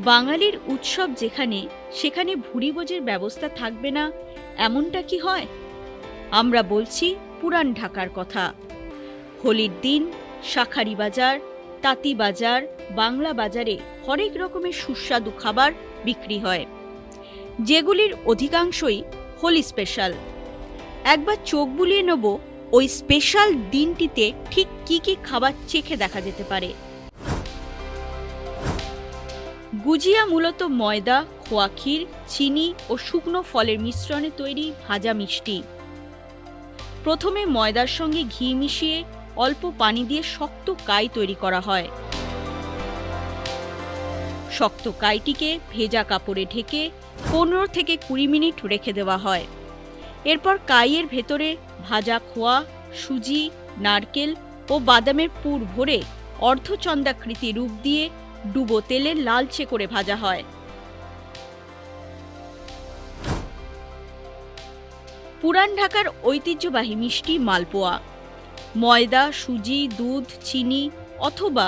বাঙালির উৎসব যেখানে, সেখানে ভুরিভোজের ব্যবস্থা থাকবে না, এমনটা কি হয়? আমরা বলছি পুরান ঢাকার কথা। হোলির দিন শাঁখারি বাজার, তাঁতি বাজার, বাংলা বাজারে হরেক রকমের সুস্বাদু খাবার বিক্রি হয়, যেগুলির অধিকাংশই হোলি স্পেশাল। একবার চোখ বুলিয়ে নেব ওই স্পেশাল দিনটিতে ঠিক কি কি খাবার চেখে দেখা যেতে পারে। গুজিয়া মূলত ময়দা, খোয়া ক্ষীর, চিনি ও শুকনো ফলের মিশ্রণে তৈরি ভাজা মিষ্টি। প্রথমে ময়দার সঙ্গে ঘি মিশিয়ে অল্প পানি দিয়ে শক্ত কাই তৈরি করা হয়। শক্ত কাইটিকে ভেজা কাপড়ে ঢেকে 15 থেকে 20 মিনিট রেখে দেওয়া হয়। এরপর কাইয়ের ভেতরে ভাজা খোয়া, সুজি, নারকেল ও বাদামের পুর ভরে অর্ধচন্দ্রাকৃতি রূপ দিয়ে ডুবো তেলে লালচে করে ভাজা হয়। পুরান ঢাকার ঐতিহ্যবাহী মিষ্টি মালপোয়া। ময়দা, সুজি, দুধ, চিনি অথবা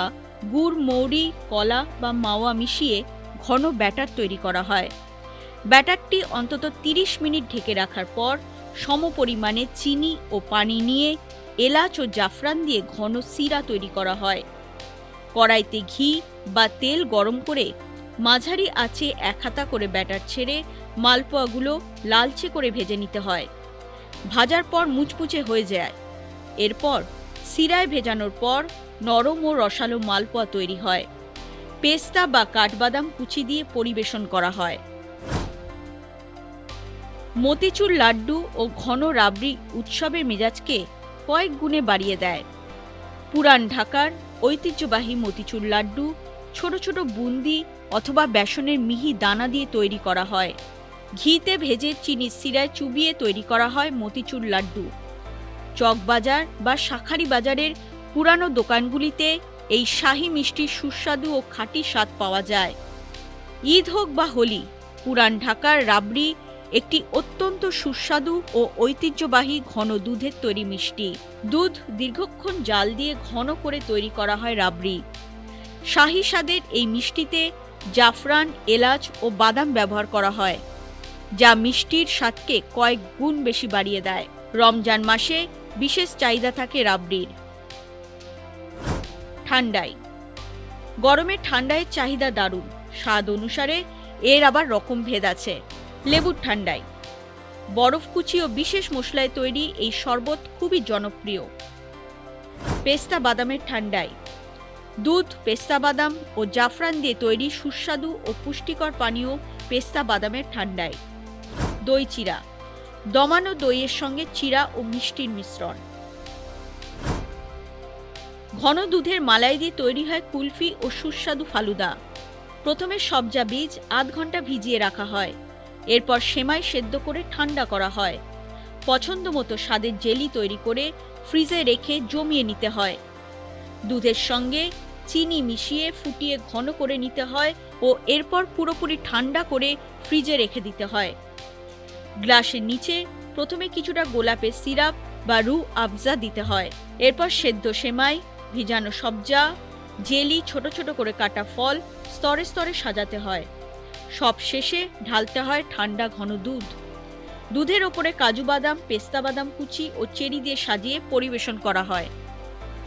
গুড়, মৌরি, কলা বা মাওয়া মিশিয়ে ঘন ব্যাটার তৈরি করা হয়। ব্যাটারটি অন্তত 30 মিনিট ঢেকে রাখার পর সমপরিমাণে চিনি ও পানি নিয়ে এলাচ ও জাফরান দিয়ে ঘন সিরা তৈরি করা হয়। কড়াইতে ঘি বা তেল গরম করে মাঝারি আঁচে এক হাতা করে ব্যাটার ছেড়ে মালপোয়াগুলো লালচে করে ভেজে নিতে হয়। ভাজার পর মুচমুচে হয়ে যায়। এরপর সিরায় ভেজানোর পর নরম ও রসালো মালপোয়া তৈরি হয়। পেস্তা বা কাঠবাদাম কুচি দিয়ে পরিবেশন করা হয়। মতিচুর লাড্ডু ও ঘন রাবড়ি উৎসবের মেজাজকে কয়েক গুণে বাড়িয়ে দেয়। পুরান ঢাকার ঐতিহ্যবাহী মতিচুর লাড্ডু ছোট ছোট বুন্দি অথবা বেসনের মিহি দানা দিয়ে তৈরি করা হয়। ঘিতে ভেজে চিনির সিরায় চুবিয়ে তৈরি করা হয় মতিচুর লাড্ডু। চকবাজার বা শাঁখারি বাজারের পুরানো দোকানগুলিতে এই শাহী মিষ্টির সুস্বাদু ও খাঁটি স্বাদ পাওয়া যায়। ঈদ হোক বা হোলি, পুরান ঢাকার রাবড়ি একটি অত্যন্ত সুস্বাদু ও ঐতিহ্যবাহী ঘন দুধের তৈরি মিষ্টি। দুধ দীর্ঘক্ষণ জাল দিয়ে ঘন করে তৈরি করা হয় রাবড়ি। শাহী স্বাদের এই মিষ্টিতে জাফরান, এলাচ ও বাদাম ব্যবহার করা হয়, যা মিষ্টির স্বাদকে কয়েক গুণ বেশি বাড়িয়ে দেয়। রমজান মাসে বিশেষ চাহিদা থাকে রাবড়ির। ঠান্ডাই। গরমে ঠান্ডায় চাহিদা দারুণ। স্বাদ অনুসারে এর আবার রকম ভেদ আছে। লেবুর ঠান্ডাই। বরফ কুচি ও বিশেষ মশলায় তৈরি এই শরবত খুবই জনপ্রিয়। পেস্তা বাদামের ঠান্ডাই। দুধ, পেস্তা বাদাম ও জাফরান দিয়ে তৈরি সুস্বাদু ও পুষ্টিকর পানীয় পেস্তা বাদামের ঠান্ডাই। দই চিরা। দমানো দইয়ের সঙ্গে চিরা ও মিষ্টির মিশ্রণ। ঘন দুধের মালাই দিয়ে তৈরি হয় কুলফি ও সুস্বাদু ফালুদা। প্রথমে সবজা বীজ আধ ঘন্টা ভিজিয়ে রাখা হয়। এরপর সেমাই সেদ্ধ করে ঠান্ডা করা হয়। পছন্দ মতো স্বাদের জেলি তৈরি করে ফ্রিজে রেখে জমিয়ে নিতে হয়। দুধের সঙ্গে চিনি মিশিয়ে ফুটিয়ে ঘন করে নিতে হয় ও এরপর পুরোপুরি ঠান্ডা করে ফ্রিজে রেখে দিতে হয়। গ্লাসের নিচে প্রথমে কিছুটা গোলাপের সিরাপ বা রু আফজা দিতে হয়। এরপর সেদ্ধ সেমাই, ভিজানো সবজা, জেলি, ছোট ছোট করে কাটা ফল স্তরে স্তরে সাজাতে হয়। সব শেষে ঢালতে হয় ঠান্ডা ঘন দুধ। দুধের ওপরে কাজু বাদাম, পেস্তা বাদাম কুচি ও চেরি দিয়ে সাজিয়ে পরিবেশন করা হয়।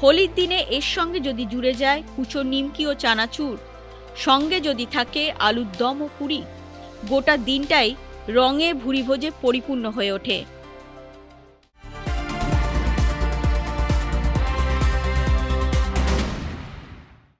হোলির দিনে এর সঙ্গে যদি জুড়ে যায় কুচো নিমকি ও চানাচুর, সঙ্গে যদি থাকে আলুর দম ও পুরি, গোটা দিনটাই রঙে ভুরিভোজে পরিপূর্ণ হয়ে ওঠে।